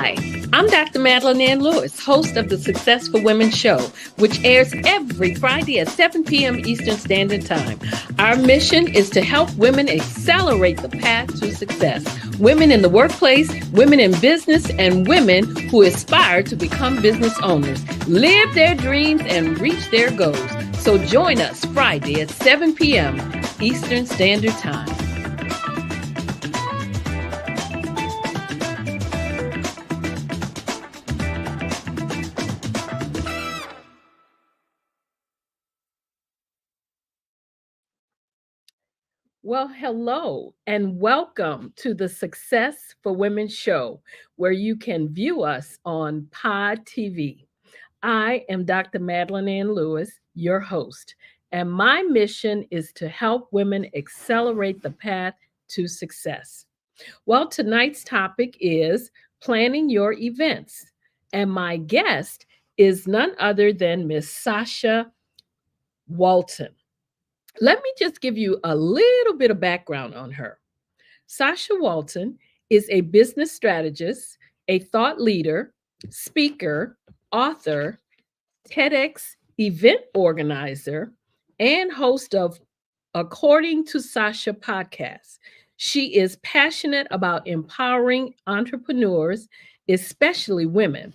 Hi, I'm Dr. Madeline Lewis, host of the Success for Women show, which airs every Friday at 7 p.m. Eastern Standard Time. Our mission is to help women accelerate the path to success. Women in the workplace, women in business, and women who aspire to become business owners, live their dreams, and reach their goals. So join us Friday at 7 p.m. Eastern Standard Time. Well, hello and welcome to the Success for Women show, where you can view us on Pod TV. I am Dr. Madeline Lewis, your host, and my mission is to help women accelerate the path to success. Well, tonight's topic is planning your events, and my guest is none other than Miss Sasha Walton. Let me just give you a little bit of background on her. Sasha Walton is a business strategist, a thought leader, speaker, author, TEDx event organizer, and host of According to Sasha podcast. She is passionate about empowering entrepreneurs, especially women.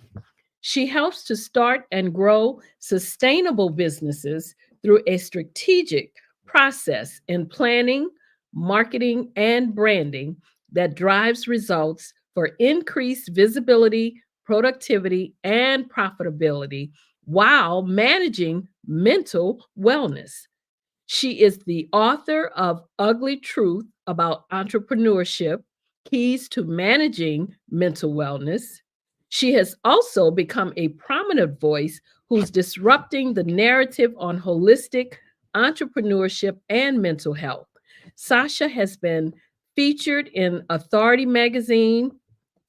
She helps to start and grow sustainable businesses through a strategic process in planning, marketing, and branding that drives results for increased visibility, productivity, and profitability while managing mental wellness. She is the author of Ugly Truth About Entrepreneurship, Keys to Managing Mental Wellness. She has also become a prominent voice who's disrupting the narrative on holistic entrepreneurship and mental health. Sasha has been featured in Authority Magazine,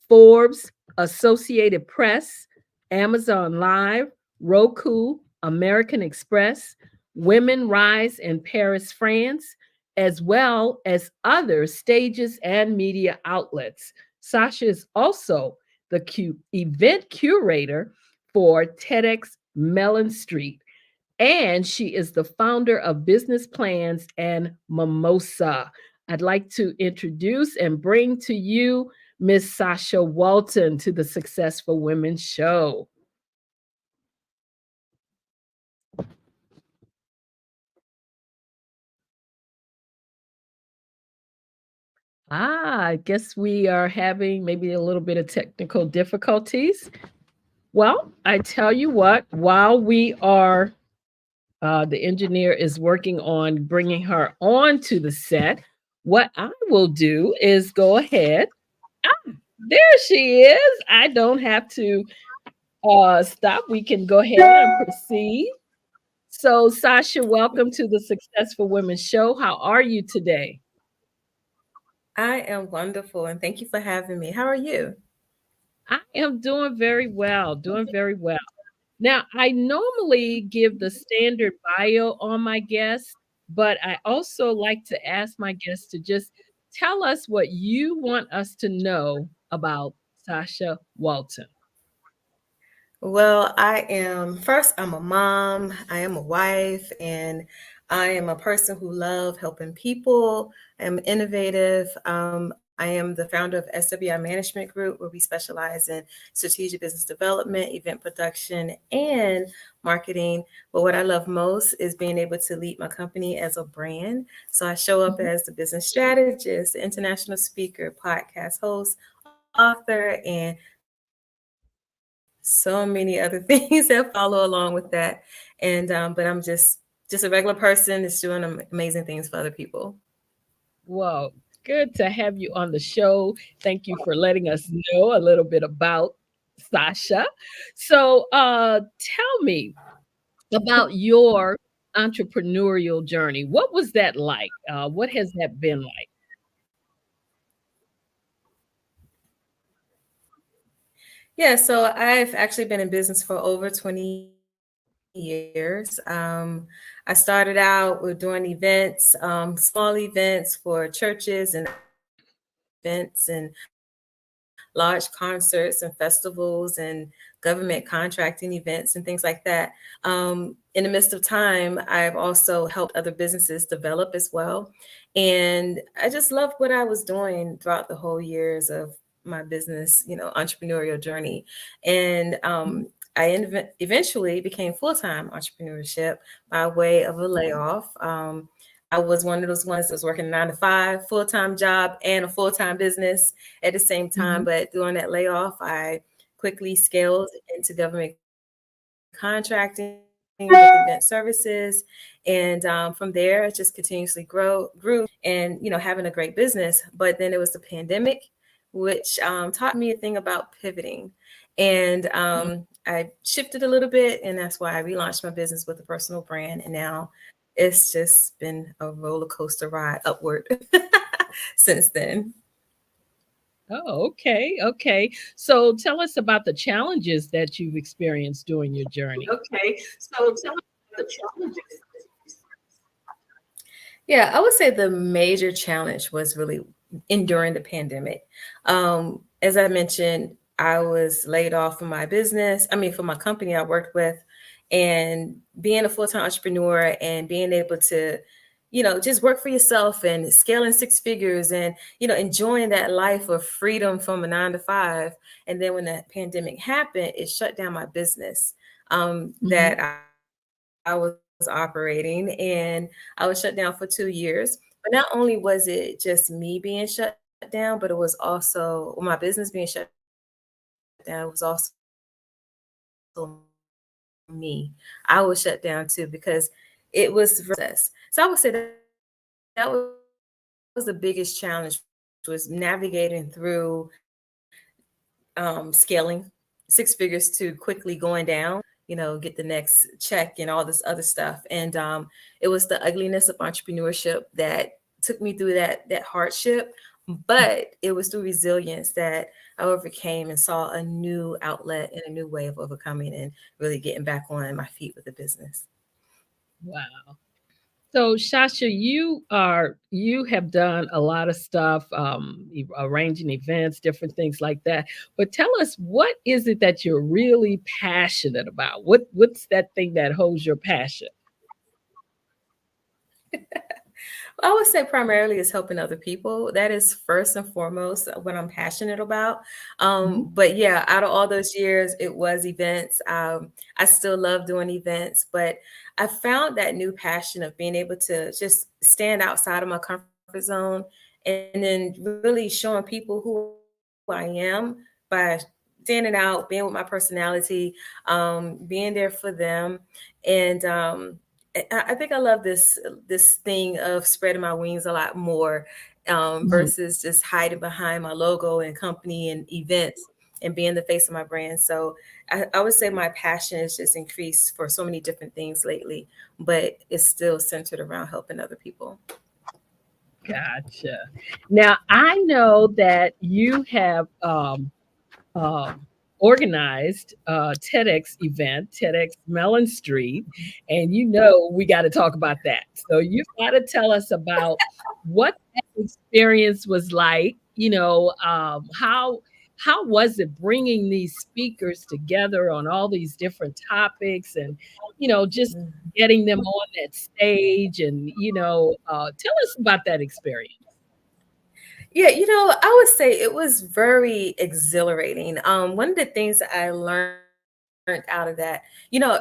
Forbes, Associated Press, Amazon Live, Roku, American Express, Women Rise in Paris, France, as well as other stages and media outlets. Sasha is also the event curator for TEDx Mellon Street, and she is the founder of Business Plans and Mimosa. I'd like to introduce and bring to you Miss Sasha Walton to the Successful Women show. I guess we are having maybe a little bit of technical difficulties. Well, I tell you what, while we are, the engineer is working on bringing her onto the set, what I will do is go ahead. Ah, there she is. I don't have to stop. We can go ahead and proceed. So, Sasha, welcome to the Successful Women show. How are you today? I am wonderful, and thank you for having me. How are you? I am doing very well, doing very well. Now, I normally give the standard bio on my guests, but I also like to ask my guests to just tell us what you want us to know about Sasha Walton. Well, I'm a mom, I am a wife, and I am a person who loves helping people. I'm innovative. I am the founder of SWI Management Group, where we specialize in strategic business development, event production, and marketing. But what I love most is being able to lead my company as a brand. So I show up Mhm. as the business strategist, international speaker, podcast host, author, and so many other things that follow along with that. And but I'm just a regular person that's doing amazing things for other people. Well, good to have you on the show. Thank you for letting us know a little bit about Sasha. So, tell me about your entrepreneurial journey. What was that like? What has that been like? Yeah, so I've actually been in business for over 20 years. I started out with doing events, small events for churches and events and large concerts and festivals and government contracting events and things like that. In the midst of time, I've also helped other businesses develop as well. And I just loved what I was doing throughout the whole years of my business, entrepreneurial journey. And I eventually became full-time entrepreneurship by way of a layoff. I was one of those ones that was working a 9 to 5 full-time job and a full-time business at the same time. Mhm. But during that layoff, I quickly scaled into government contracting with event services. And from there, it just continuously grew and, having a great business. But then it was the pandemic, which taught me a thing about pivoting. And Mm. I shifted a little bit, and that's why I relaunched my business with a personal brand. And now it's just been a roller coaster ride upward since then. Oh, okay, okay. So tell us about the challenges that you've experienced during your journey. Okay, so tell me the challenges. Yeah, I would say the major challenge was really enduring the pandemic. As I mentioned, I was laid off from my business, I mean, from my company I worked with, and being a full-time entrepreneur and being able to, just work for yourself and scaling 6 figures and, enjoying that life of freedom from a 9 to 5. And then when the pandemic happened, it shut down my business Mhm. that I was operating, and I was shut down for 2 years. But not only was it just me being shut down, but it was also my business being shut down. It was also me. I was shut down too because it was process. So I would say that was the biggest challenge was navigating through scaling 6 figures to quickly going down, get the next check and all this other stuff. And it was the ugliness of entrepreneurship that took me through that hardship. But it was through resilience that I overcame and saw a new outlet and a new way of overcoming and really getting back on my feet with the business. Wow. So, Shasha, you have done a lot of stuff, arranging events, different things like that. But tell us, what is it that you're really passionate about? What's that thing that holds your passion? I would say primarily is helping other people. That is first and foremost what I'm passionate about. Mhm. But yeah, out of all those years, it was events. I still love doing events, but I found that new passion of being able to just stand outside of my comfort zone and then really showing people who I am by standing out, being with my personality, being there for them, and I think I love this thing of spreading my wings a lot more Mhm. versus just hiding behind my logo and company and events and being the face of my brand. So I would say my passion has just increased for so many different things lately, but it's still centered around helping other people. Gotcha. Now, I know that you have um, organized a TEDx event, TEDx Mellon Street, and you know we got to talk about that. So you've got to tell us about what that experience was like. How was it bringing these speakers together on all these different topics, and just getting them on that stage, and tell us about that experience. Yeah, I would say it was very exhilarating. One of the things that I learned out of that,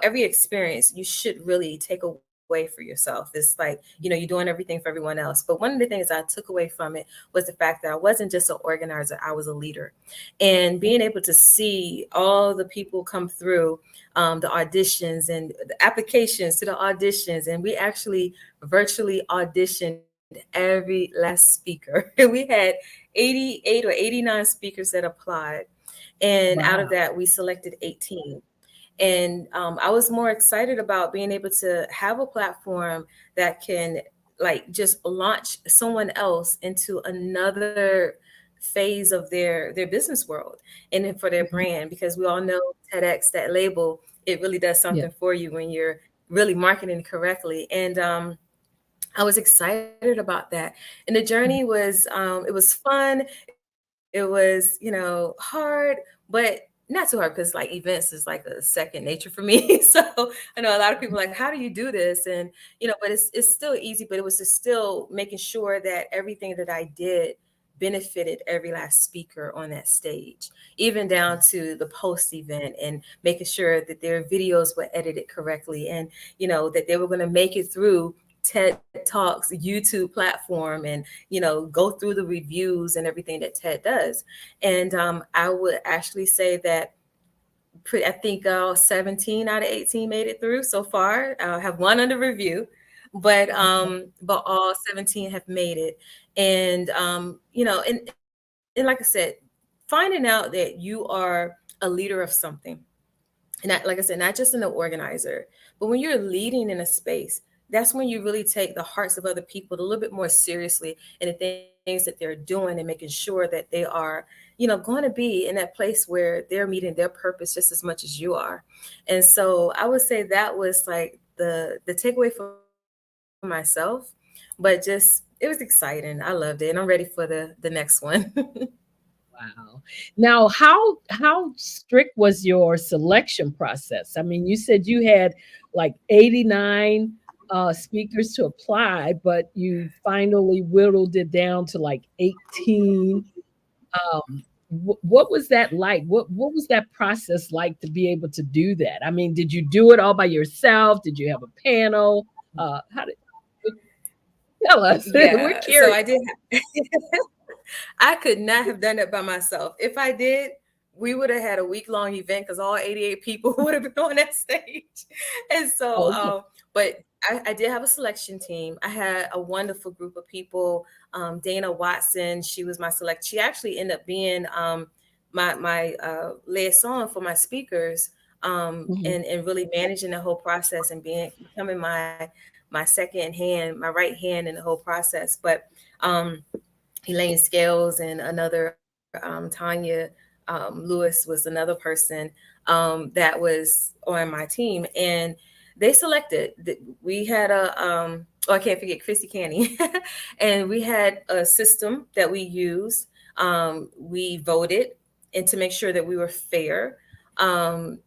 every experience you should really take away for yourself. It's like, you're doing everything for everyone else. But one of the things I took away from it was the fact that I wasn't just an organizer, I was a leader. And being able to see all the people come through the auditions and the applications to the auditions, and we actually virtually auditioned every last speaker. We had 88 or 89 speakers that applied. And out of Wow. that, we selected 18. And I was more excited about being able to have a platform that can like just launch someone else into another phase of their business world and then for their Mhm. brand, because we all know TEDx, that label, it really does Yeah. something for you when you're really marketing correctly. And I was excited about that. And the journey was it was fun. it was, hard, but not too hard because like events is like a second nature for me. So I know a lot of people are like, how do you do this? And but it's still easy, but it was just still making sure that everything that I did benefited every last speaker on that stage, even down to the post event, and making sure that their videos were edited correctly, and that they were going to make it through TED Talks YouTube platform, and go through the reviews and everything that TED does. And I would actually say that I think 17 out of 18 made it through so far. I have one under review, but all 17 have made it. And and like I said, finding out that you are a leader of something, and like I said, not just an organizer, but when you're leading in a space, that's when you really take the hearts of other people a little bit more seriously, and the things that they're doing, and making sure that they are, going to be in that place where they're meeting their purpose just as much as you are. And so I would say that was like the takeaway for myself, but just it was exciting. I loved it, and I'm ready for the next one. Wow. Now, how strict was your selection process? I mean, you said you had like 89 speakers to apply, but you finally whittled it down to like 18. What was that like? What was that process like to be able to do that? I mean, did you do it all by yourself? Did you have a panel? How did tell us? We're Yeah, so curious. I did. I could not have done it by myself. If I did, we would have had a week-long event because all 88 people would have been on that stage. And so, Oh, okay. but I did have a selection team. I had a wonderful group of people. Dana Watson, she was my select. She actually ended up being my liaison for my speakers, Mhm. and really managing the whole process, and becoming my second hand, my right hand in the whole process. But Elaine Scales and another Tanya Lewis was another person that was on my team, and they selected. We had I can't forget Chrissy Canny, and we had a system that we used. We voted, and to make sure that we were fair. Um,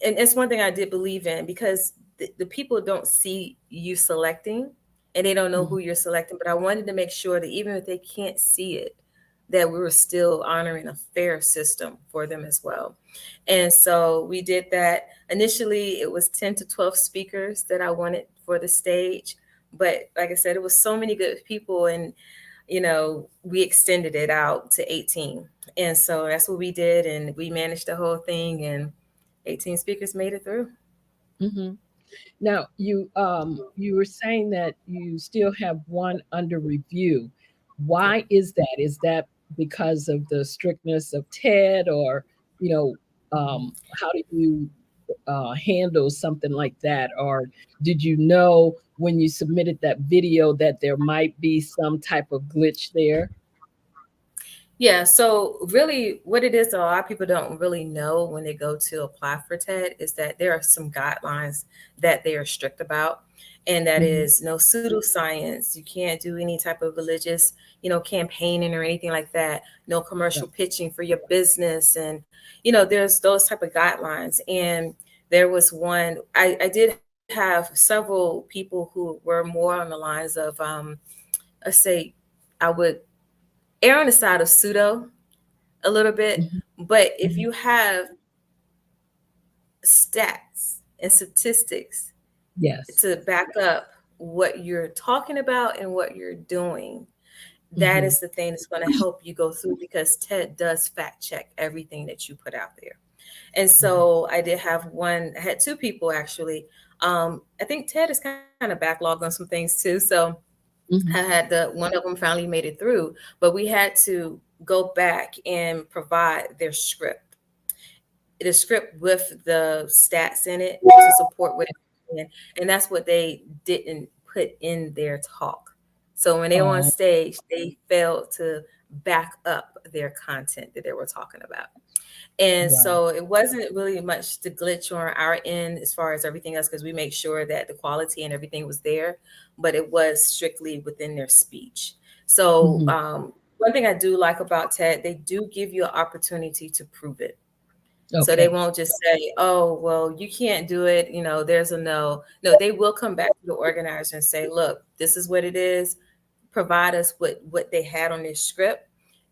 and it's one thing I did believe in, because the people don't see you selecting, and they don't know Mhm. who you're selecting. But I wanted to make sure that even if they can't see it, that we were still honoring a fair system for them as well. And so we did that. Initially, it was 10 to 12 speakers that I wanted for the stage. But like I said, it was so many good people, and we extended it out to 18. And so that's what we did, and we managed the whole thing, and 18 speakers made it through. Mhm. Now, you were saying that you still have one under review. Yeah. Why is that? Is that because of the strictness of TED, or you know, how do you handle something like that? Or did you know when you submitted that video that there might be some type of glitch there? Yeah, so really what it is, a lot of people don't really know when they go to apply for TED, is that there are some guidelines that they are strict about. And that Hmm. is no pseudoscience. You can't do any type of religious, campaigning or anything like that. No Yeah. commercial pitching for your business. And, there's those type of guidelines. And there was one, I did have several people who were more on the lines of, let's say, I would err on the side of pseudo a little bit. Hmm. But if Hmm. you have stats and statistics Yes. to back up what you're talking about and what you're doing, that Hmm. is the thing that's going to help you go through, because TED does fact check everything that you put out there. And so I had two people actually. I think TED is kind of backlogged on some things too. So I Hmm. had one of them finally made it through, but we had to go back and provide their script, the script with the stats in it to support what it's saying. And that's what they didn't put in their talk. So when they were on Oh, stage, they failed to back up their content that they were talking about. And right. so it wasn't really much to glitch on our end as far as everything else, because we make sure that the quality and everything was there, but it was strictly within their speech. So Hmm. one thing I do like about TED, they do give you an opportunity to prove it. So they Okay. won't just say, oh, well, you can't do it. There's a no. No, they will come back to the organizer and say, look, this is what it is. Provide us what they had on their script,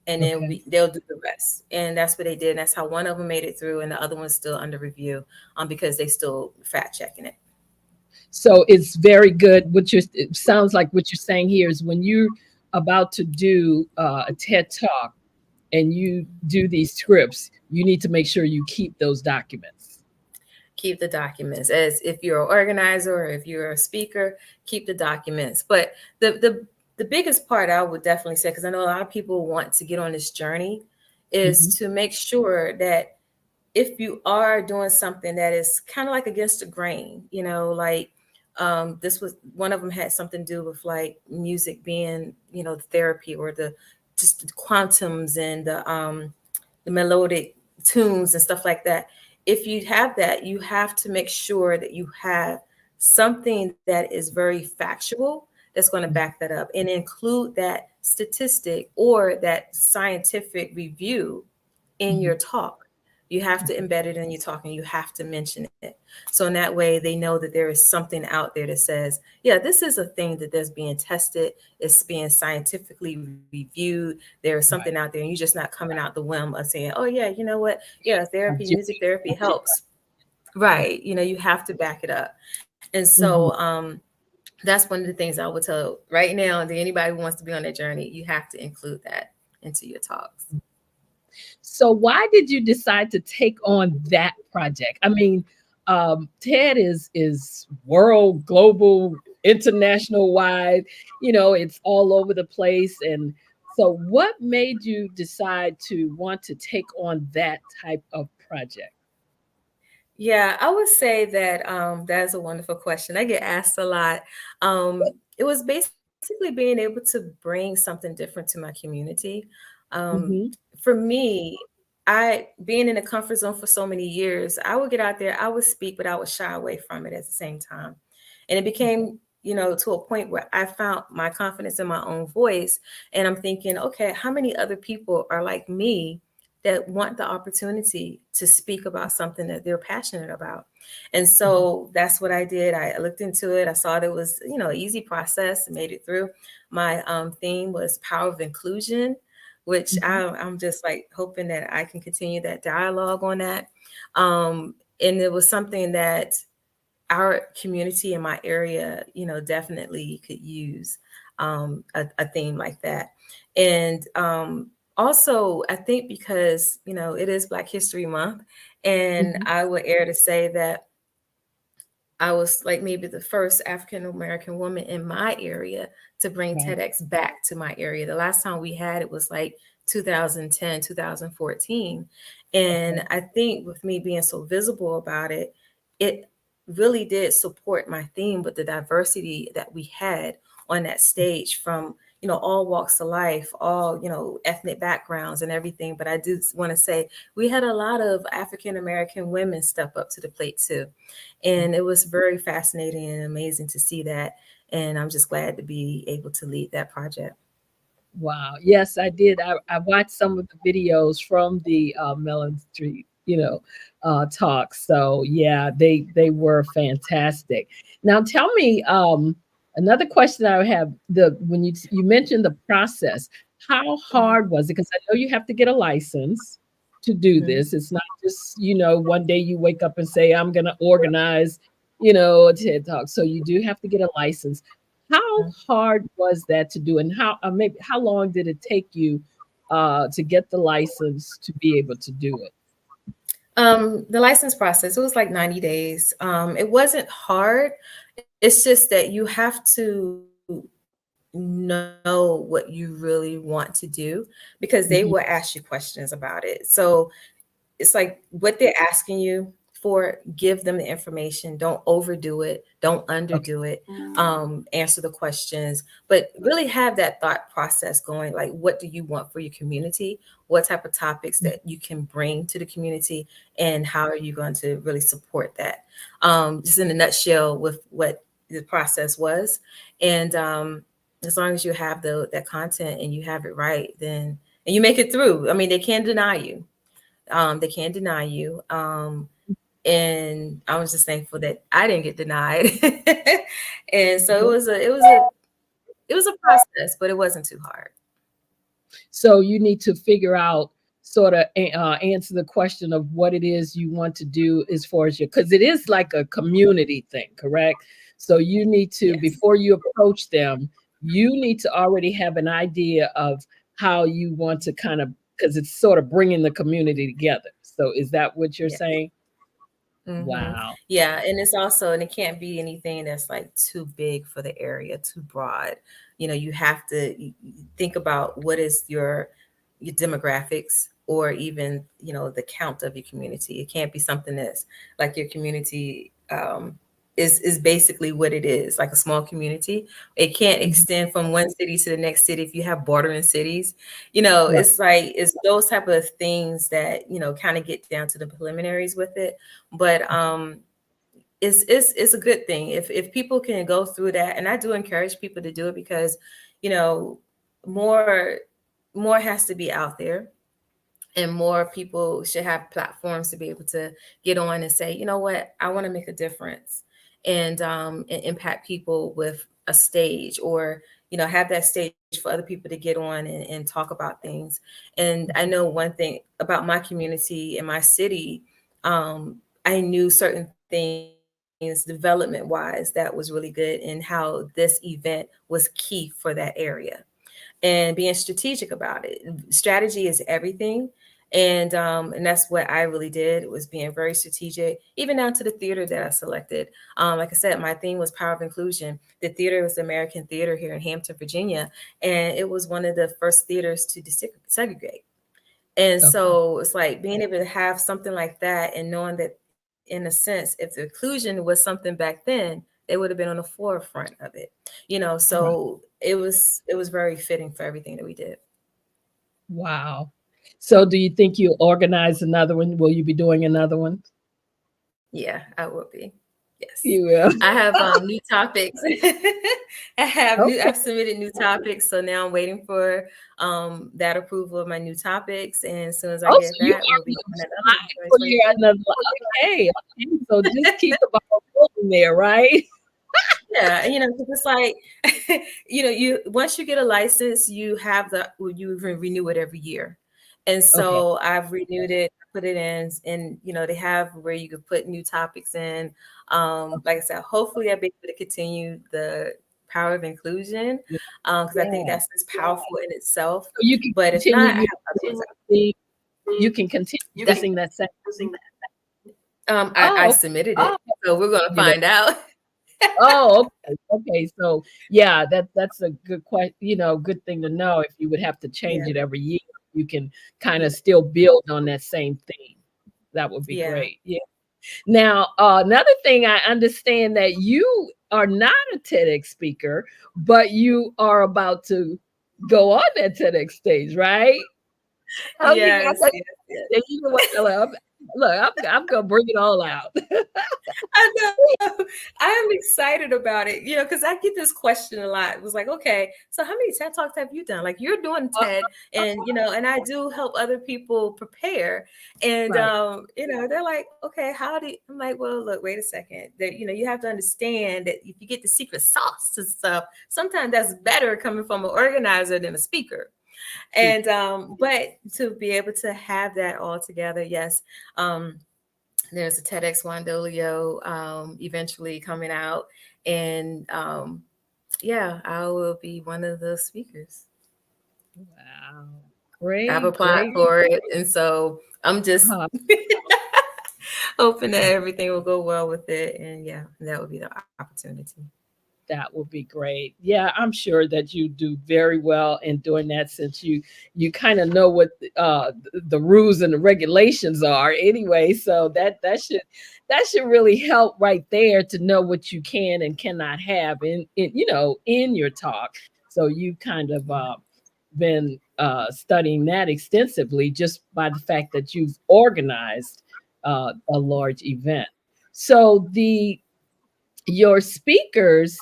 and then Okay. they'll do the rest. And that's what they did. And that's how one of them made it through, and the other one's still under review, because they still fact checking it. So it's very good. It sounds like what you're saying here is when you're about to do a TED talk and you do these scripts, you need to make sure you keep those documents. Keep the documents. As if you're an organizer or if you're a speaker, keep the documents. But the biggest part I would definitely say, because I know a lot of people want to get on this journey, is Mhm. to make sure that if you are doing something that is kind of like against the grain, like this was one of them had something to do with like music being, therapy, or the just the quantums and the melodic tunes and stuff like that. If you have that, you have to make sure that you have something that is very factual that's going to back that up, and include that statistic or that scientific review in Mhm. your talk. You have to embed it in your talk, and you have to mention it. So in that way, they know that there is something out there that says, yeah, this is a thing that's being tested. It's being scientifically reviewed. There is something Right. out there, and you're just not coming out the whim of saying, oh yeah, you know what? Yeah, I therapy, do. music therapy helps. Right. You have to back it up. And so Mhm. that's one of the things I would tell right now to anybody who wants to be on that journey. You have to include that into your talks. So why did you decide to take on that project? I mean, TED is world, global, international wide. It's all over the place. And so, what made you decide to want to take on that type of project? Yeah, I would say that that's a wonderful question. I get asked a lot. It was basically being able to bring something different to my community. Um, Hmm. for me, I being in the comfort zone for so many years, I would get out there, I would speak, but I would shy away from it at the same time. And it became, to a point where I found my confidence in my own voice. And I'm thinking, okay, how many other people are like me that want the opportunity to speak about something that they're passionate about? And so that's what I did. I looked into it. I saw that it was, an easy process, and made it through. My theme was power of inclusion, which Hmm. I'm just like hoping that I can continue that dialogue on that. And it was something that our community in my area, definitely could use a theme like that. And also, I think because, it is Black History Month, and Hmm. I would air to say that I was like maybe the first African American woman in my area to bring Right. TEDx back to my area. The last time we had it was like 2010, 2014. Okay. And I think with me being so visible about it, it really did support my theme with the diversity that we had on that stage from, all walks of life, all, ethnic backgrounds and everything. But I do want to say we had a lot of African American women step up to the plate too. And it was very fascinating and amazing to see that. And I'm just glad to be able to lead that project. Wow. Yes, I did. I watched some of the videos from the Mellon Street, talks. So yeah, they were fantastic. Now tell me, another question I have, the when you mentioned the process, how Mhm, hard was it? Because I know you have to get a license to do mhm, this. It's not just, one day you wake up and say, I'm gonna organize, a TED Talk. So you do have to get a license. How mhm. hard was that to do, and maybe how long did it take you to get the license to be able to do it? The license process, it was like 90 days. It wasn't hard. It's just that you have to know what you really want to do, because they Mhm. will ask you questions about it. So it's like what they're asking you for, give them the information. Don't overdo it. Don't Okay. underdo it. Answer the questions, but really have that thought process going. Like, what do you want for your community? What type of topics that you can bring to the community, and how are you going to really support that? Just in a nutshell, with what the process was. And as long as you have that content and you have it right, then and you make it through. I mean, they can't deny you. They can't deny you. And I was just thankful that I didn't get denied. And so it was a process, but it wasn't too hard. So you need to figure out, sort of answer the question of what it is you want to do as far as your, because it is like a community thing, correct? So you need to, Yes. before you approach them, you need to already have an idea of how you want to kind of, because it's sort of bringing the community together. So is that what you're Yes. saying? Hmm. Wow. Yeah, and it's also, and it can't be anything that's like too big for the area, too broad. You have to think about what is your demographics, or even the count of your community. It can't be something that's like your community is basically what it is, like a small community. It can't Mhm. extend from one city to the next city if you have bordering cities. Right. It's like it's those type of things that kind of get down to the preliminaries with it. But it's a good thing if people can go through that, and I do encourage people to do it, because you know more more has to be out there, and more people should have platforms to be able to get on and say, you know what, I want to make a difference, and impact people with a stage, or have that stage for other people to get on and talk about things. And I know one thing about my community and my city. I knew certain things development wise that was really good, and how this event was key for that area, and being strategic about it. Strategy is everything. And that's what I really did, was being very strategic, even down to the theater that I selected. Like I said, my theme was power of inclusion. The theater was the American Theater here in Hampton, Virginia, and it was one of the first theaters to desegregate. And Okay. so it's like being able to have something like that, and knowing that, in a sense, if the inclusion was something back then, they would have been on the forefront of it. Right. So it was very fitting for everything that we did. Wow. So do you think you'll organize another one? Will you be doing another one? Yeah, I will be. Yes. You will. I have new topics. I've Okay. submitted new topics. So now I'm waiting for that approval of my new topics. And as soon as I Oh, so get you that, we'll be doing another one applying in for your 2024. another, okay, okay. So just keep the ball rolling there, right? Yeah, 'cause it's like, you once you get a license, you have renew it every year. And Okay. so I've renewed it, put it in, and they have where you could put new topics in. Like I said, hopefully I'll be able to continue the power of inclusion, Yeah. because I think Yeah. that's just powerful in itself. So you can But if continue not, I your have other ones. thing, you can continue using that same. I Oh, submitted it, so we're gonna you know. find out. Oh, okay. Okay. So yeah, that's a good question, good thing to know. If you would have to change Yeah, it every year, you can kind of yeah, still build on that same theme. That would be yeah. great. Yeah. Now, another thing, I understand that you are not a TEDx speaker, but you are about to go on that TEDx stage, right? Tell me about Yes, that. yes, yes. And you know what? Look, I'm gonna bring it all out. I know. I am excited about it, because I get this question a lot. It was like, okay, so how many TED Talks have you done? Like, you're doing TED, and I do help other people prepare. And Right. they're like, okay, how do you? I'm like, well, look, wait a second. That you have to understand that if you get the secret sauce to stuff, sometimes that's better coming from an organizer than a speaker. And but to be able to have that all together, yes. There's a TEDx Wandolio eventually coming out, and yeah, I will be one of the speakers. Wow. I've Great, applied great. for it, and so I'm just Uh-huh. hoping that everything will go well with it, and yeah, that would be the opportunity. That would be great. Yeah, I'm sure that you do very well in doing that, since you kind of know what the rules and the regulations are anyway. So that should really help right there, to know what you can and cannot have in your talk. So you kind of been studying that extensively, just by the fact that you've organized a large event. So the your speakers,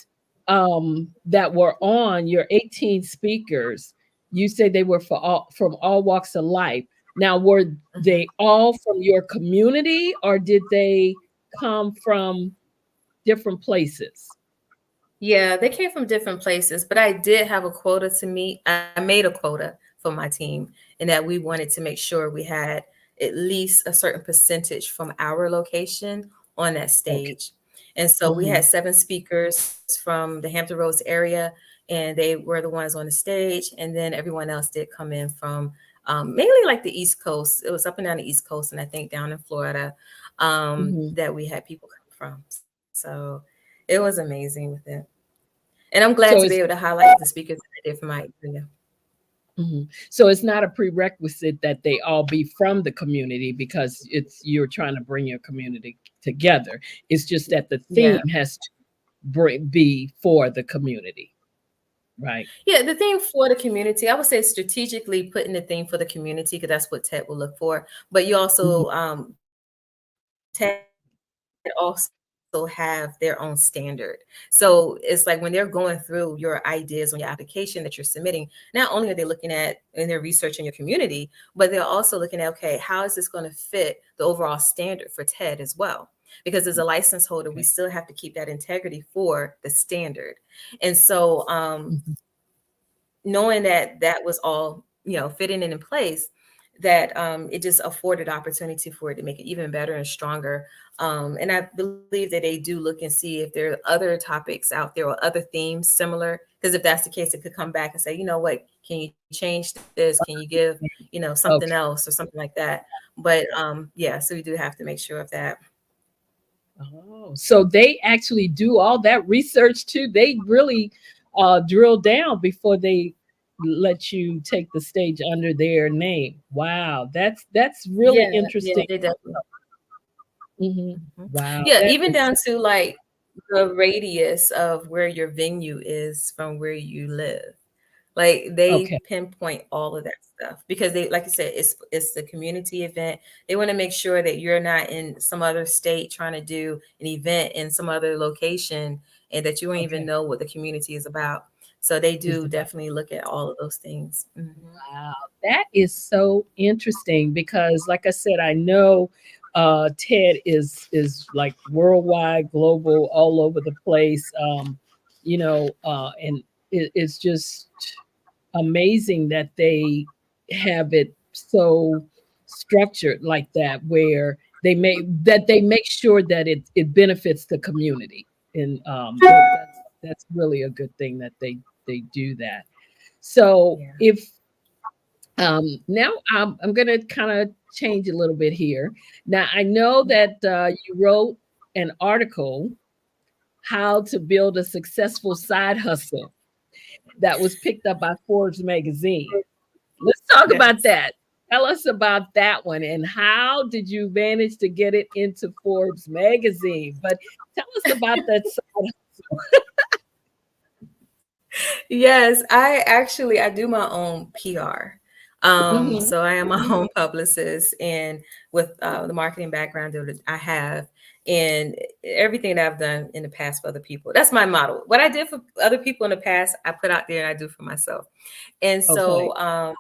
that were on your 18 speakers, you say they were from all walks of life. Now, were Mhm. they all from your community, or did they come from different places? Yeah, they came from different places, but I did have a quota to meet. I made a quota for my team, and that we wanted to make sure we had at least a certain percentage from our location on that Okay. stage. And so we Hmm. had 7 speakers from the Hampton Roads area, and they were the ones on the stage. And then everyone else did come in from mainly like the East Coast. It was up and down the East Coast, and I think down in Florida Hmm. that we had people come from. So it was amazing with it. And I'm glad to So be it's able to highlight the speakers that I did for my area. so it's not a prerequisite that they all be from the community because it's you're trying to bring your community together. It's just that the theme Yeah. has to be for the community, right? Yeah, the thing for the community, I would say strategically putting the thing for the community because that's what TED will look for. But you Mhm. also, TED also have their own standard. So it's like when they're going through your ideas on your application that you're submitting, not only are they looking at and they're researching your community, but they're also looking at, okay, how is this going to fit the overall standard for TED as well? Because as a license holder, we Okay. still have to keep that integrity for the standard. And so Mhm. knowing that that was all, fitting in place, that it just afforded opportunity for it to make it even better and stronger. And I believe that they do look and see if there are other topics out there or other themes similar. Because if that's the case, it could come back and say, you know what, can you change this? Can you give, something Okay. else or something like that? But yeah, so we do have to make sure of that. Oh, so they actually do all that research too. They really drill down before they let you take the stage under their name. Wow, that's really Yeah, yeah, interesting. they definitely. Hmm. Mhm. Wow, Yeah, that even is down to like the radius of where your venue is from where you live. Like they okay. pinpoint all of that stuff because they, like you said, it's the community event. They want to make sure that you're not in some other state trying to do an event in some other location and that you don't even Okay, know what the community is about. So they is do about definitely look at all of those things. wow. That is so interesting because, like I said, I know TED is like worldwide, global, all over the place. And it's just amazing that they have it so structured like that, where they make sure that it benefits the community, and that's really a good thing that they do that. So Yeah. if now I'm going to kind of change a little bit here. Now I know that you wrote an article, how to build a successful side hustle, that was picked up by Forbes magazine. Let's talk about Yes. that. Tell us about that one, and how did you manage to get it into Forbes magazine? But tell us about that side Yes, I do my own PR. hustle. So I am my own publicist, and with the marketing background that I have, and everything that I've done in the past for other people. That's my model. What I did for other people in the past, I put out there and I do for myself. And Okay. so,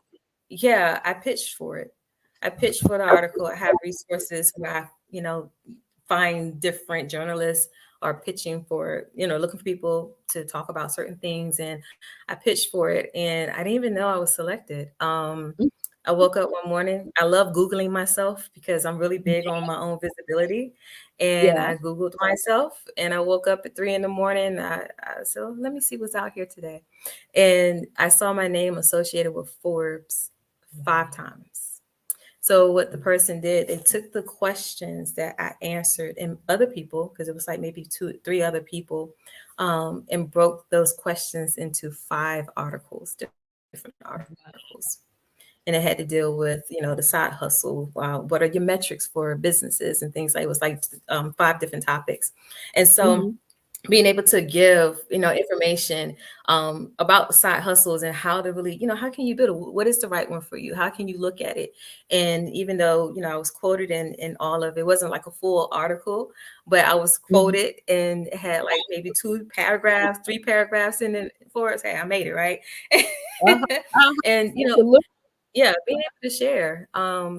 yeah, I pitched for it. I pitched for the article. I have resources where I, find different journalists are pitching for, looking for people to talk about certain things. And I pitched for it and I didn't even know I was selected. I woke up one morning. I love Googling myself because I'm really big on my own visibility. And Yeah. I Googled myself and I woke up at 3 in the morning. I said, "Oh, let me see what's out here today." And I saw my name associated with Forbes 5 times. So what the person did, they took the questions that I answered and other people, because it was like maybe 2, 3 other people, and broke those questions into 5 articles, different articles. And it had to deal with, the side hustle. What are your metrics for businesses and things like it was like 5 different topics. And so Mhm. being able to give, information about side hustles and how to really, how can you build it? What is the right one for you? How can you look at it? And even though, I was quoted in all of it, wasn't like a full article, but I was Mhm. quoted and it had like maybe 2 paragraphs, 3 paragraphs in it for us. Hey, I made it, right? Uh-huh, uh-huh, And, absolutely. yeah, being able to share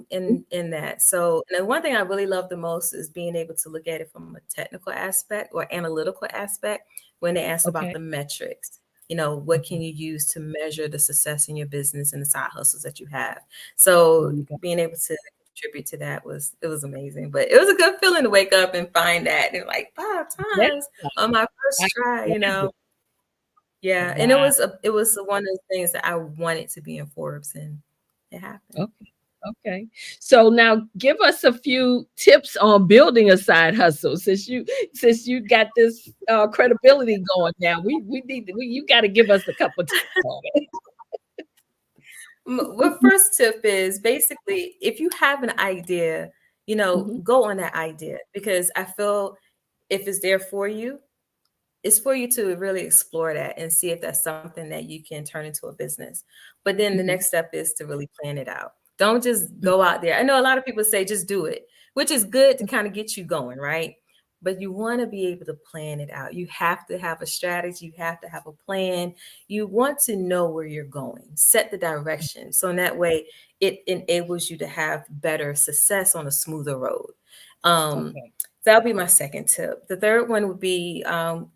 in that. So, and the one thing I really love the most is being able to look at it from a technical aspect or analytical aspect when they ask about Okay. the metrics. What can Okay. you use to measure the success in your business and the side hustles that you have? There So you go. being able to contribute to that was amazing. But it was a good feeling to wake up and find that and like 5 times Yeah. on my I first try, can imagine. Yeah, and Wow. it was one of the things that I wanted to be in Forbes, and it happened. Okay. Okay. So now give us a few tips on building a side hustle since you got this credibility going now. We need you got to give us a couple tips on it. What first tip is basically if you have an idea, Mhm. go on that idea because I feel if it's there for you, it's for you to really explore that and see if that's something that you can turn into a business. But then the Mhm. next step is to really plan it out. Don't just Mhm. go out there. I know a lot of people say just do it, which is good to kind of get you going, right? But you want to be able to plan it out. You have to have a strategy, you have to have a plan. You want to know where you're going, set the direction. So in that way, it enables you to have better success on a smoother road. Um, Okay. That'll be my second tip. The third one would be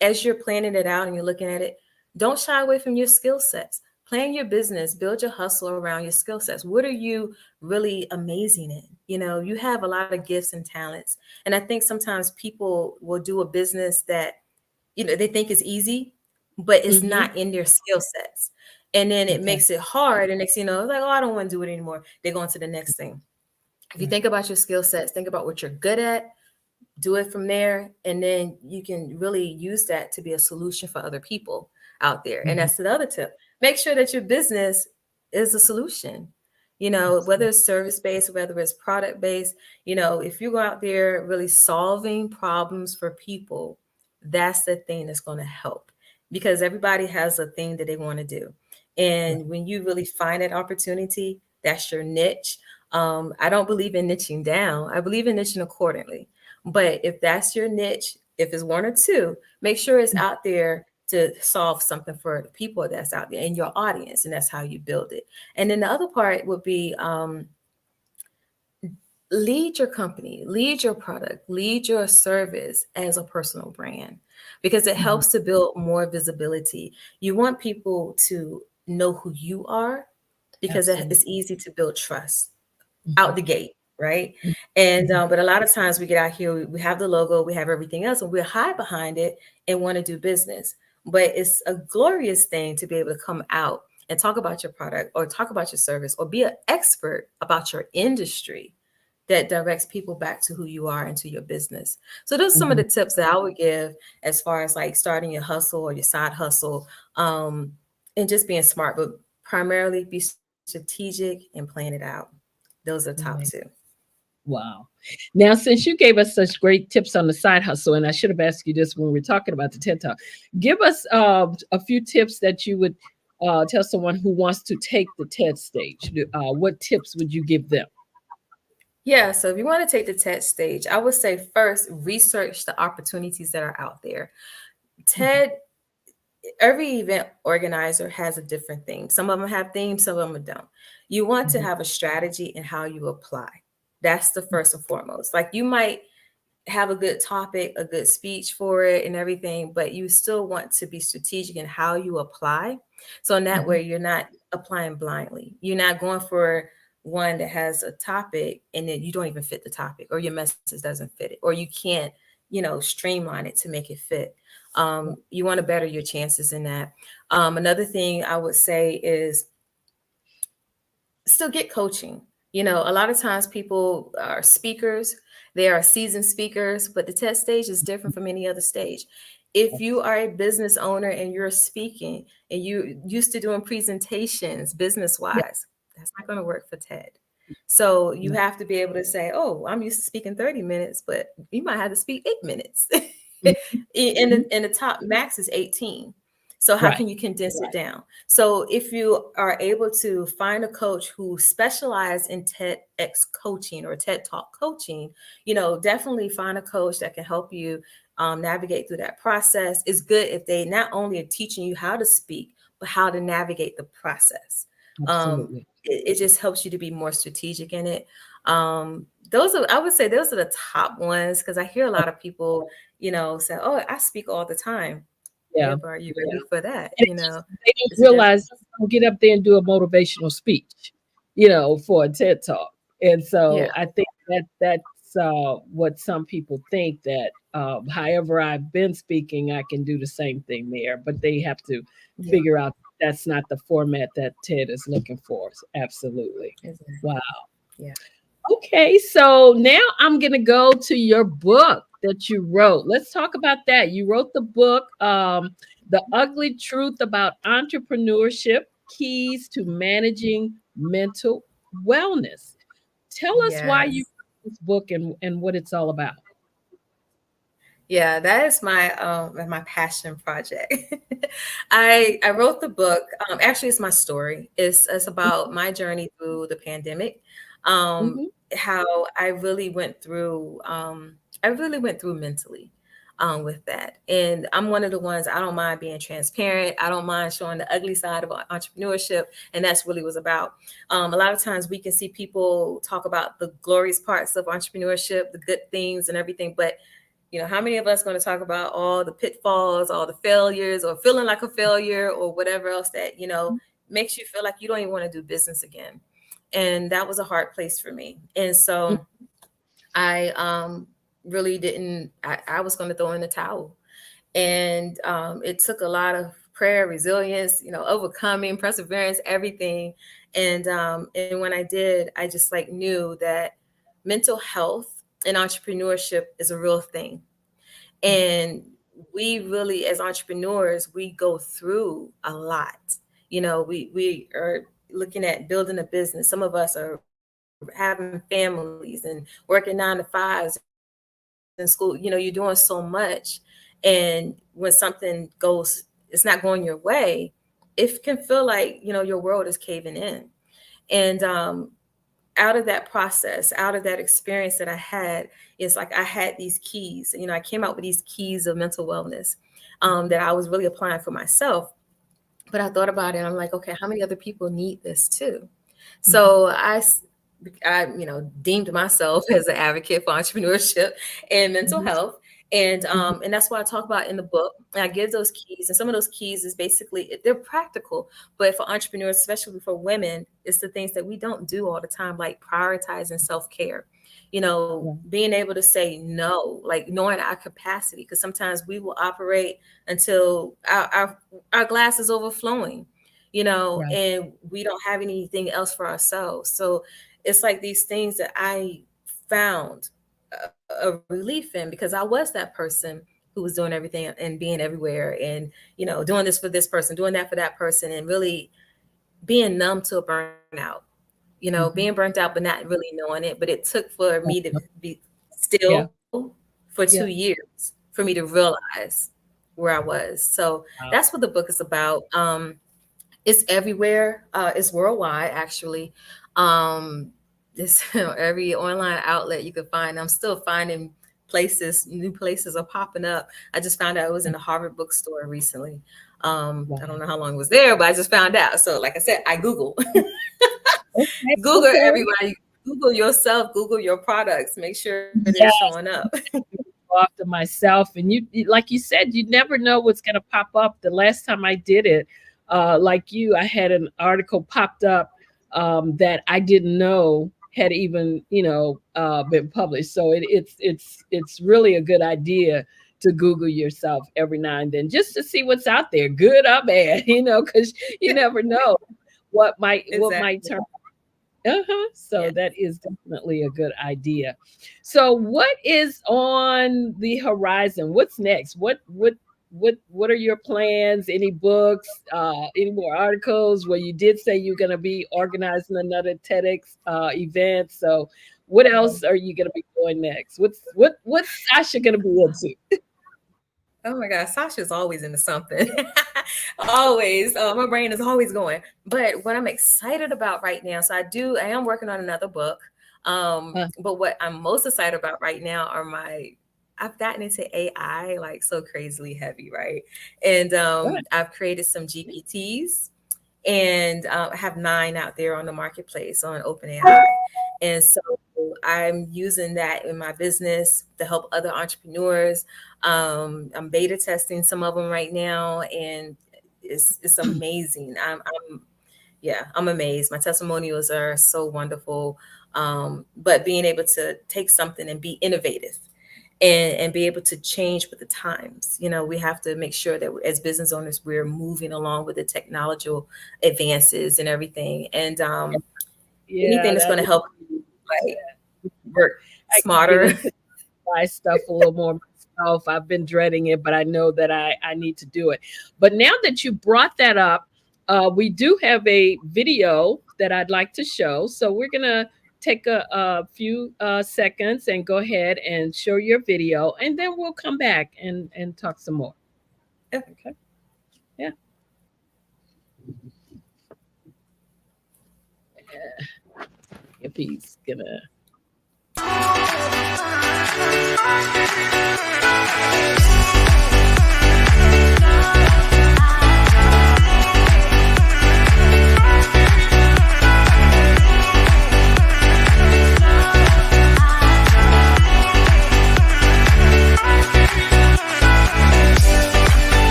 as you're planning it out and you're looking at it, don't shy away from your skill sets. Plan your business, build your hustle around your skill sets. What are you really amazing in? You have a lot of gifts and talents. And I think sometimes people will do a business that, they think is easy, but it's Mhm. not in their skill sets. And then it Okay. makes it hard. And next, it's like, oh, I don't want to do it anymore. They go on to the next thing. If you Right. think about your skill sets, think about what you're good at, do it from there, and then you can really use that to be a solution for other people out there. And Mhm. that's the other tip. Make sure that your business is a solution, whether Absolutely. it's service based, whether it's product based. If you go out there really solving problems for people, that's the thing that's going to help because everybody has a thing that they want to do. Right. And when you really find that opportunity, that's your niche. I don't believe in niching down, I believe in niching accordingly. But if that's your niche, if it's one or two, make sure it's Mm. out there to solve something for the people that's out there in your audience. And that's how you build it. And then the other part would be lead your company, lead your product, lead your service as a personal brand because it Mhm. helps to build more visibility. You want people to know who you are because Absolutely. it's easy to build trust Mhm. out the gate, right? Mhm. And Mhm. but a lot of times we get out here, we have the logo, we have everything else, and we hide behind it and want to do business. But it's a glorious thing to be able to come out and talk about your product or talk about your service or be an expert about your industry that directs people back to who you are and to your business. So those are some of Mhm. the tips that I would give as far as like starting your hustle or your side hustle, um, and just being smart, but primarily be strategic and plan it out. Those are top Amazing. two. Wow. Now, since you gave us such great tips on the side hustle, and I should have asked you this when we were talking about the TED Talk, give us a few tips that you would tell someone who wants to take the TED stage. What tips would you give them? Yeah, so if you want to take the TED stage, I would say first research the opportunities that are out there. Mhm. TED, every event organizer has a different theme. Some of them have themes, some of them don't. You want to Mhm. have a strategy in how you apply. That's the first and foremost. Like you might have a good topic, a good speech for it and everything, but you still want to be strategic in how you apply. So in that Mhm. way, you're not applying blindly. You're not going for one that has a topic and then you don't even fit the topic or your message doesn't fit it or you can't, streamline it to make it fit. Right. You want to better your chances in that. Another thing I would say is still get coaching. A lot of times people are speakers, they are seasoned speakers, but the TED stage is different from any other stage. If you are a business owner and you're speaking and you used to doing presentations business Yeah. wise, that's not going to work for TED. So you Yeah. have to be able to say, oh, I'm used to speaking 30 minutes, but you might have to speak 8 minutes. Mhm. Mhm. In the top max is 18. So how Right. can you condense it down? So if you are able to find a coach who specializes in TEDx coaching or TED Talk coaching, definitely find a coach that can help you navigate through that process. It's good if they not only are teaching you how to speak, but how to navigate the process. Absolutely. It just helps you to be more strategic in it. Those are, I would say, those are the top ones because I hear a Oh, lot of people, say, "Oh, I speak all the time." Yeah, yeah. but are you ready for that? And it's just they don't It's a realize difference. don't get up there and do a motivational speech, for a TED Talk. And Yeah, so I think that's what some people think that however I've been speaking, I can do the same thing there, but they have to yeah, figure out that's not the format that TED is looking for. Absolutely. exactly. Wow. Yeah. Okay, so now I'm going to go to your book that you wrote. Let's talk about that. You wrote the book, The Ugly Truth About Entrepreneurship Keys to Managing Mental Wellness. Tell us why you Yes. wrote this book and what it's all about. Yeah, that is my passion project. I wrote the book. Actually, it's my story. It's about my journey through the pandemic. Um, Mhm. how I really went through mentally with that. And I'm one of the ones I don't mind being transparent. I don't mind showing the ugly side of entrepreneurship, and that's really was about. A lot of times we can see people talk about the glorious parts of entrepreneurship, the good things and everything, but how many of us going to talk about all the pitfalls, all the failures, or feeling like a failure, or whatever else that makes you feel like you don't even want to do business again? And that was a hard place for me. And so I really didn't. I was going to throw in the towel, and it took a lot of prayer, resilience, overcoming, perseverance, everything. And when I did, I just like knew that mental health and entrepreneurship is a real thing. And we really, as entrepreneurs, we go through a lot. We are looking at building a business. Some of us are having families and working 9 to 5s in school. You're doing so much. And when something it's not going your way, it can feel like, your world is caving in. And out of that process, out of that experience that I had, is like I had these keys. I came out with these keys of mental wellness that I was really applying for myself. But I thought about it and I'm like, okay, how many other people need this too? Mhm. So I deemed myself as an advocate for entrepreneurship and mental Mhm. health. And that's what I talk about in the book. And I give those keys, and some of those keys is basically they're practical, but for entrepreneurs, especially for women, it's the things that we don't do all the time, like prioritizing self-care. Mhm. Being able to say no, like knowing our capacity, because sometimes we will operate until our glass is overflowing, Right. and we don't have anything else for ourselves. So it's like these things that I found a relief in, because I was that person who was doing everything and being everywhere, and doing this for this person, doing that for that person, and really being numb to a burnout. Being Mhm. burnt out but not really knowing it. But it took for me to Mhm. be still Yeah. for 2 years Yeah. for me to realize where I was. So Wow. that's what the book is about. It's everywhere. It's worldwide, actually. It's every online outlet you can find. I'm still finding places, new places are popping up. I just found out it was in the Harvard bookstore recently. Wow. I don't know how long it was there, but I just found out. So, like I said, I Google, Okay. Google Okay. everybody, Google yourself, Google your products, make sure they're Yeah. showing up. After myself, and like you said, you never know what's going to pop up. The last time I did it, like you, I had an article popped up that I didn't know had even been published. So it's really a good idea to Google yourself every now and then just to see what's out there, good or bad, because you never know what might Exactly. turn. Uh-huh. So Yeah. that is definitely a good idea. So what is on the horizon? What's next? What are your plans? Any books, any more articles? Well, you did say you're gonna be organizing another TEDx event. So what else are you gonna be doing next? What's Sasha gonna be into? Oh my God, Sasha's always into something. Always. My brain is always going. But what I'm excited about right now, I am working on another book. But what I'm most excited about right now are I've gotten into AI like so crazily heavy, right? And Good. I've created some GPTs, and I have 9 out there on the marketplace on OpenAI. And so I'm using that in my business to help other entrepreneurs. I'm beta testing some of them right now, and it's amazing. I'm amazed. My testimonials are so wonderful. But being able to take something and be innovative and be able to change with the times. We have to make sure that as business owners, we're moving along with the technological advances and everything. And anything Yeah, that's that going to is, help you like work I can get smarter. into my stuff a little more myself. I've been dreading it, but I know that I need to do it. But now that you brought that up, we do have a video that I'd like to show. So we're gonna take a few seconds and go ahead and show your video, and then we'll come back and talk some more. Okay. Yeah. If he's gonna.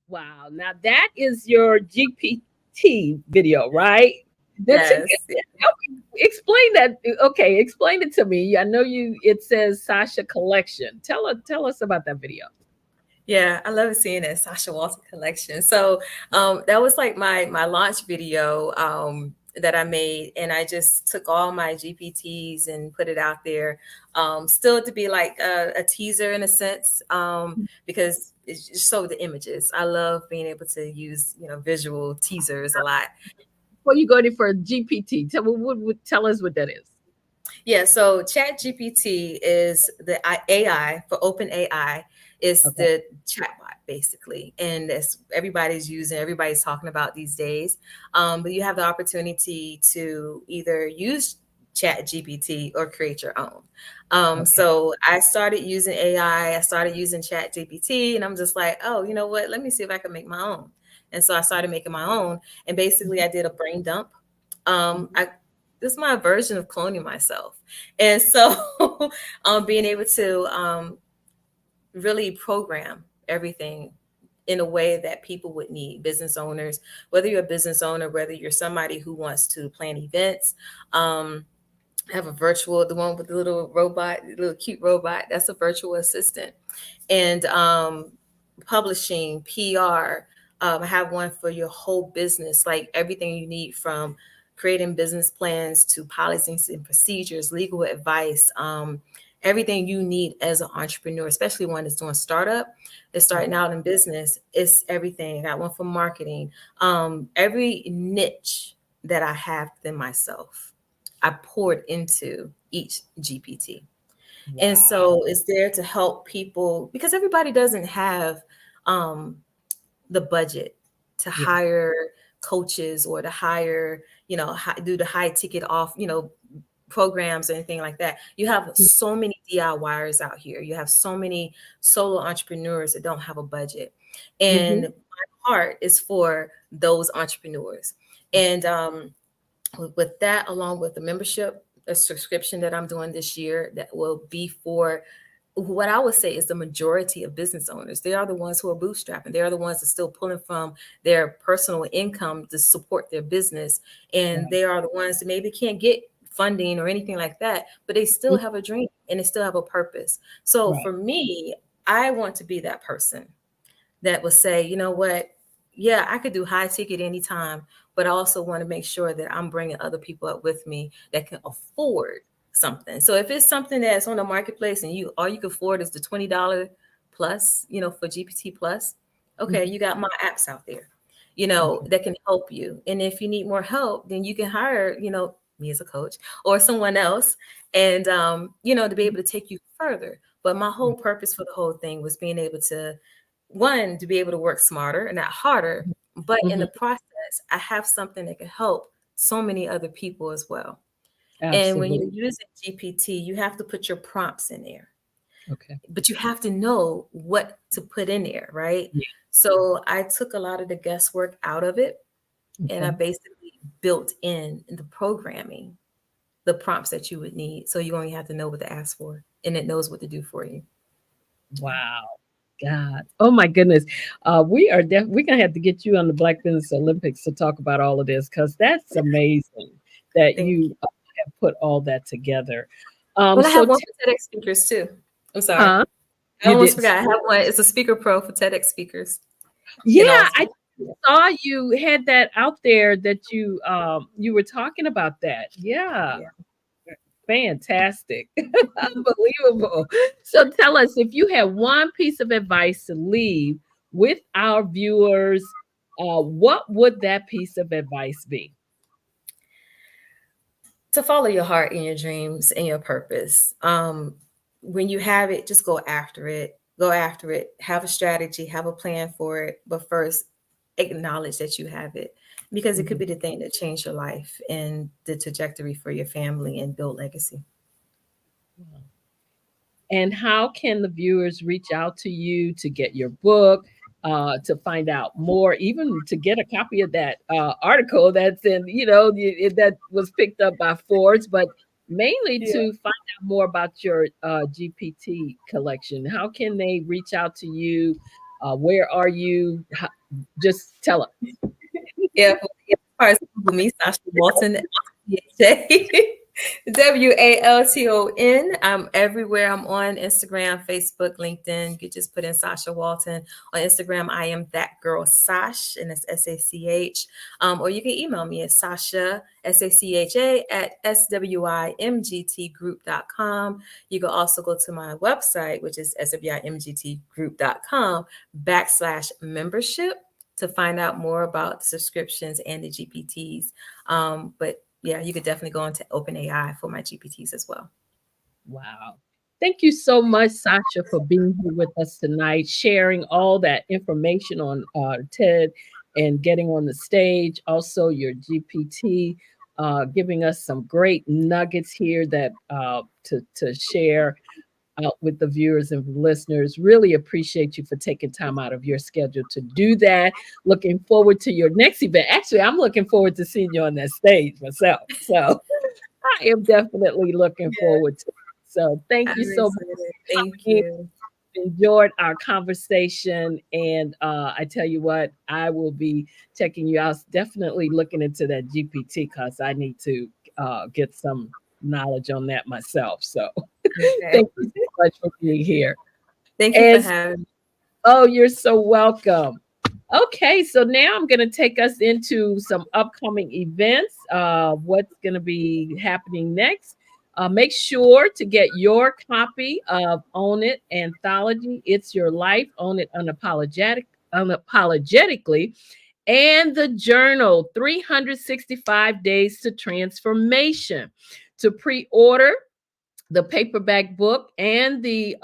Wow. Now that is your GPT video, right? That's it. Yes. Help me explain that. Okay, explain it to me. I know you. It says Sasha Collection. Tell us about that video. Yeah, I love seeing that Sasha Walton collection. So that was like my launch video that I made, and I just took all my GPTs and put it out there, still to be like a teaser in a sense, because it's just so the images. I love being able to use visual teasers a lot. Before you go any for GPT, tell us what that is. Yeah, so Chat GPT is the AI for Open AI is Okay. the chatbot basically, and that's everybody's talking about these days. But you have the opportunity to either use Chat GPT or create your own. Okay. So I started using AI. I started using Chat GPT, and I'm just like, oh, you know what? Let me see if I can make my own. And so I started making my own, and basically I did a brain dump. Mhm. I This is my version of cloning myself. And so being able to really program everything in a way that people would need, business owners, whether you're a business owner, whether you're somebody who wants to plan events, have a virtual, the one with the little robot, little cute robot, that's a virtual assistant. And publishing, PR, I have one for your whole business, like everything you need from creating business plans to policies and procedures, legal advice, everything you need as an entrepreneur, especially one that's doing startup, that's starting Okay. out in business. It's everything. I got one for marketing. Every niche that I have within myself, I poured into each GPT. And Wow. so it's there to help people because everybody doesn't have um, the budget to Yeah. hire coaches or to hire, do the high ticket off, programs or anything like that. You have so many DIYers out here. You have so many solo entrepreneurs that don't have a budget. And Mm-hmm. my heart is for those entrepreneurs. And with that, along with the membership, a subscription that I'm doing this year that will be for what I would say is the majority of business owners. They are the ones who are bootstrapping. They are the ones that are still pulling from their personal income to support their business. And Right. they are the ones that maybe can't get funding or anything like that, but they still Mhm. have a dream and they still have a purpose. So Right. for me, I want to be that person that would say, you know what, yeah, I could do high ticket anytime, but I also want to make sure that I'm bringing other people up with me that can afford something. So if it's something that's on the marketplace and you all you can afford is the $20 plus, for GPT plus, okay, Mhm. you got my apps out there. Okay. that can help you. And if you need more help, then you can hire, me as a coach or someone else, and to be able to take you further. But my whole Right. purpose for the whole thing was being able to, one, to be able to work smarter and not harder, but in the Mhm. process, I have something that can help so many other people as well. And when you're Absolutely. using GPT, you have to put your prompts in there, Okay. but you have to know what to put in there, right? Yeah. So I took a lot of the guesswork out of it, and I Okay. basically built in the programming, the prompts that you would need. So you only have to know what to ask for, and it knows what to do for you. Wow. God. Oh my goodness. We're gonna have to get you on the Black Business Olympics to talk about all of this because that's amazing that Thank you you. have put all that together. Well, I So have one for TEDx speakers too. I'm sorry. huh? I You almost did. forgot. I have one. It's a speaker pro for TEDx speakers. Yeah, And also, I saw you had that out there that you were talking about that. Yeah. yeah. Fantastic. Unbelievable. So tell us if you had one piece of advice to leave with our viewers, what would that piece of advice be? To follow your heart and your dreams and your purpose. When you have it, just go after it. Go after it. Have a strategy, have a plan for it. But first, acknowledge that you have it, because it could Mhm. be the thing that changed your life and the trajectory for your family and build legacy. Wow. And how can the viewers reach out to you to get your book, to find out more, even to get a copy of that article that's that was picked up by Forbes, but mainly Yeah. to find out more about your GPT collection? How can they reach out to you? Where are you? Just tell us. Yeah, as far as Google me, Sasha Walton, WALTON. I'm everywhere. I'm on Instagram, Facebook, LinkedIn. You could just put in Sasha Walton. On Instagram, I am that girl Sash, and it's SACH. Or you can email me at Sasha, SACHA, at SWIMGTgroup.com. You can also go to my website, which is SWIMGTgroup.com/membership to find out more about the subscriptions and the GPTs. But yeah, you could definitely go into OpenAI for my GPTs as well. Wow. Thank you so much, Sasha, for being here with us tonight, sharing all that information on TED and getting on the stage. Also, your GPT, giving us some great nuggets here that to share out with the viewers and listeners. Really appreciate you for taking time out of your schedule to do that. Looking forward to your next event. Actually, I'm looking forward to seeing you on that stage myself. So I am definitely looking Yeah, forward to it. So thank you I'm so much excited. for Thank coming in. you. Enjoyed our conversation. And I tell you what, I will be checking you out, definitely looking into that GPT because I need to get some knowledge on that myself. So Okay. thank you so much for being here. Thank you for And having me. oh, you're so welcome. Okay, so now I'm going to take us into some upcoming events. What's going to be happening next? Make sure to get your copy of Own It Anthology. It's Your Life. Own It Unapologetically. And the journal, 365 Days to Transformation. To pre order the paperback book and the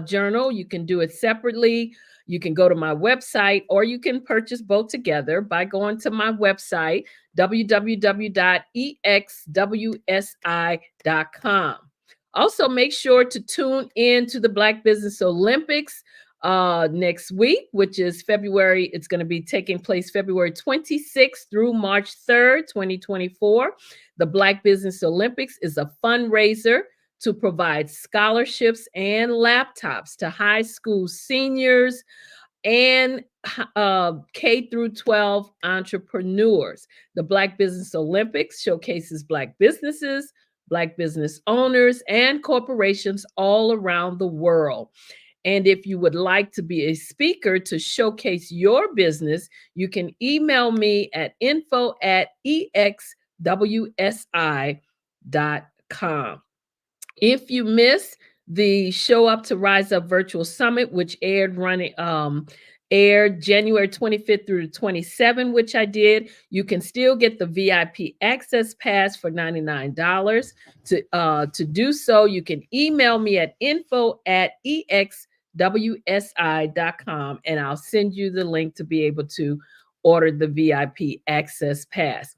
journal, you can do it separately. You can go to my website or you can purchase both together by going to my website, www.exwsi.com. Also, make sure to tune in to the Black Business Olympics next week, which is February. It's going to be taking place February 26th through March 3rd, 2024. The Black Business Olympics is a fundraiser to provide scholarships and laptops to high school seniors and K through 12 entrepreneurs. The Black Business Olympics showcases Black businesses, Black business owners, and corporations all around the world. And if you would like to be a speaker to showcase your business, you can email me at info@exwsi.com. If you miss the Show Up to Rise Up Virtual Summit, which aired January 25th through the 27th, which I did. You can still get the VIP access pass for $99. To do so, you can email me at info@exwsi.com, and I'll send you the link to be able to order the VIP access pass.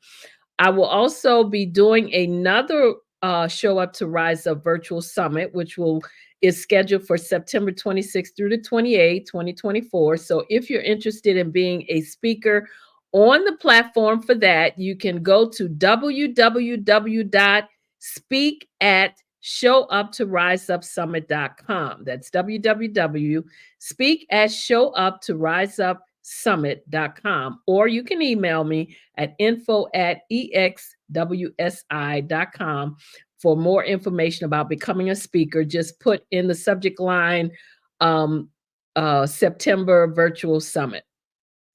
I will also be doing another Show Up to Rise Up virtual summit, which is scheduled for September 26th through the 28th, 2024. So if you're interested in being a speaker on the platform for that, you can go to www.speakatshowuptoriseup.summit.com. That's www.speakatshowuptoriseup.summit.com. Or you can email me at info@exwsi.com for more information about becoming a speaker. Just put in the subject line September Virtual Summit,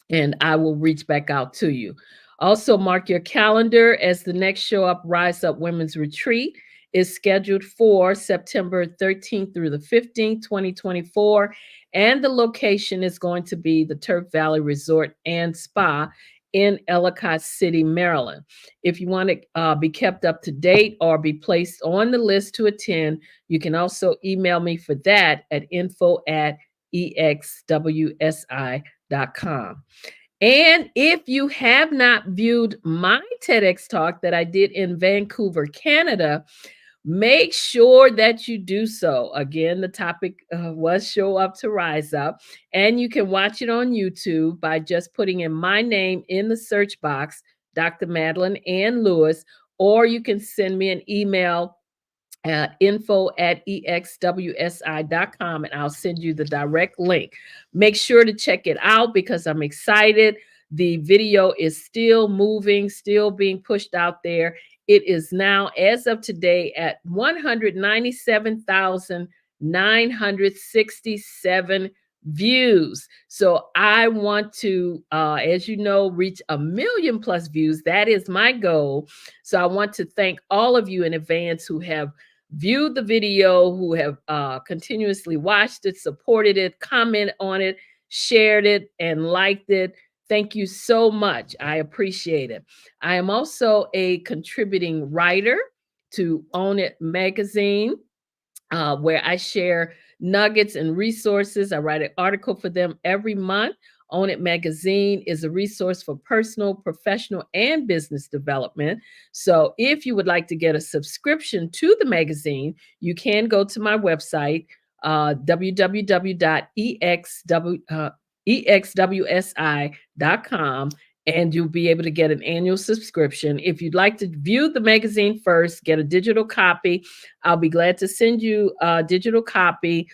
and I will reach back out to you. Also, mark your calendar as the next Show Up Rise Up Women's Retreat is scheduled for September 13th through the 15th, 2024. And the location is going to be the Turf Valley Resort and Spa in Ellicott City, Maryland. If you want to be kept up to date or be placed on the list to attend, you can also email me for that at info@exwsi.com. And if you have not viewed my TEDx talk that I did in Vancouver, Canada, make sure that you do so. Again, the topic was Show Up to Rise Up, and you can watch it on YouTube by just putting in my name in the search box, Dr. Madeline Ann Lewis, or you can send me an email at info@exwsi.com, and I'll send you the direct link. Make sure to check it out because I'm excited. The video is still moving, still being pushed out there. It is now, as of today, at 197,967 views. So I want to, as you know, reach 1,000,000 plus views. That is my goal. So I want to thank all of you in advance who have viewed the video, who have continuously watched it, supported it, commented on it, shared it, and liked it. Thank you so much. I appreciate it. I am also a contributing writer to Own It magazine, where I share nuggets and resources. I write an article for them every month. Own It magazine is a resource for personal, professional, and business development. So if you would like to get a subscription to the magazine, you can go to my website, www.exwsi.com, and you'll be able to get an annual subscription. If you'd like to view the magazine first, get a digital copy, I'll be glad to send you a digital copy.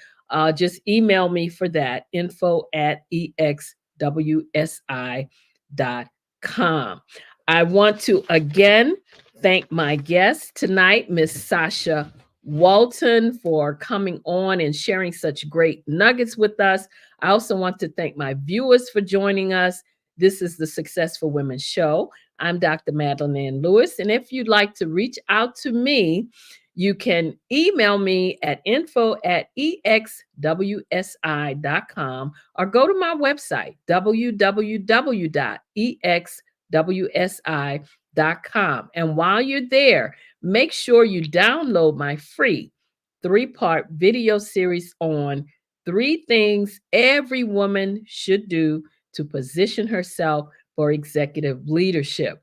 Just email me for that, info@exwsi.com. I want to again thank my guest tonight, Miss Sasha Walton, for coming on and sharing such great nuggets with us. I also want to thank my viewers for joining us. This is the Successful Women Show. I'm Dr. Madeline Ann Lewis, and if you'd like to reach out to me, you can email me at info@exwsi.com or go to my website, www.exwsi.com. And while you're there, make sure you download my free 3-part video series on 3 things every woman should do to position herself for executive leadership.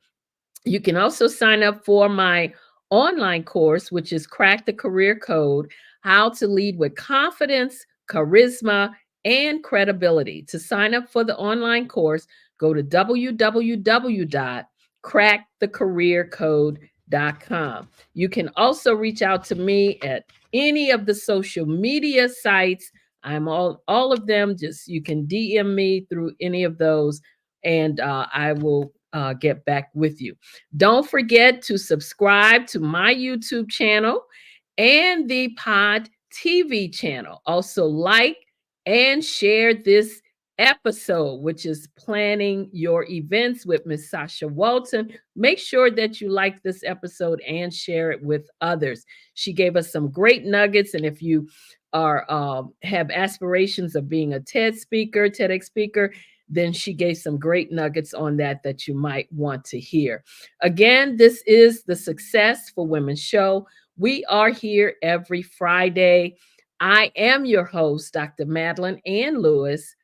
You can also sign up for my online course, which is Crack the Career Code: How to Lead with Confidence, Charisma, and Credibility. To sign up for the online course, go to www.crackthecareercode.com. You can also reach out to me at any of the social media sites. I'm all of them. Just you can DM me through any of those, and I will get back with you. Don't forget to subscribe to my YouTube channel and the Pod TV channel. Also, like and share this episode, which is Planning Your Events with Miss Sasha Walton. Make sure that you like this episode and share it with others. She gave us some great nuggets, and if you have aspirations of being a TEDx speaker, then she gave some great nuggets on that you might want to hear. Again, this is the Success for Women show. We are here every Friday. I am your host, Dr. Madeline Lewis,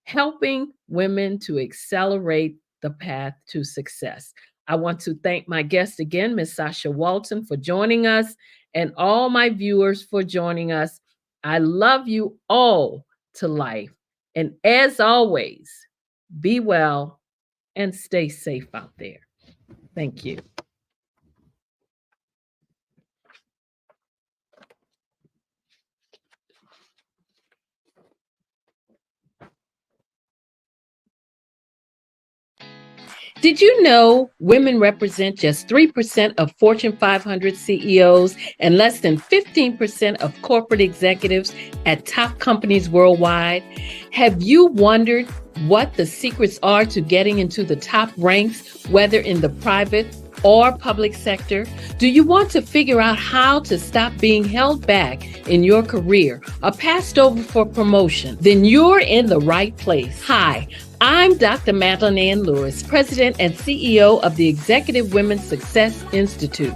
helping women to accelerate the path to success. I want to thank my guest again, Ms. Sasha Walton, for joining us, and all my viewers for joining us. I love you all to life. And as always, be well and stay safe out there. Thank you. Did you know women represent just 3% of Fortune 500 CEOs and less than 15% of corporate executives at top companies worldwide? Have you wondered what the secrets are to getting into the top ranks, whether in the private or public sector? Do you want to figure out how to stop being held back in your career or passed over for promotion? Then you're in the right place. Hi, I'm Dr. Madeline Lewis, President and CEO of the Executive Women's Success Institute.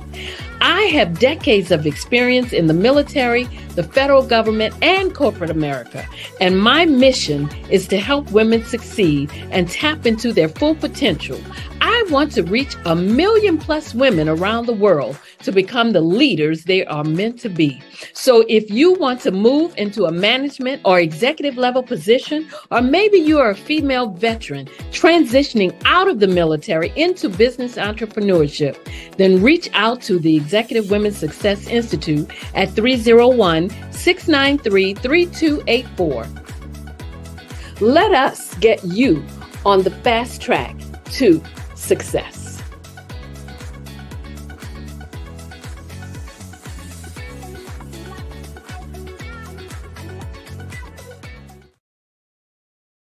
I have decades of experience in the military, the federal government, and corporate America, and my mission is to help women succeed and tap into their full potential. I want to reach 1 million plus women around the world to become the leaders they are meant to be. So if you want to move into a management or executive level position, or maybe you are a female veteran transitioning out of the military into business entrepreneurship, then reach out to the Executive Women's Success Institute at 301-693-3284. Let us get you on the fast track to success.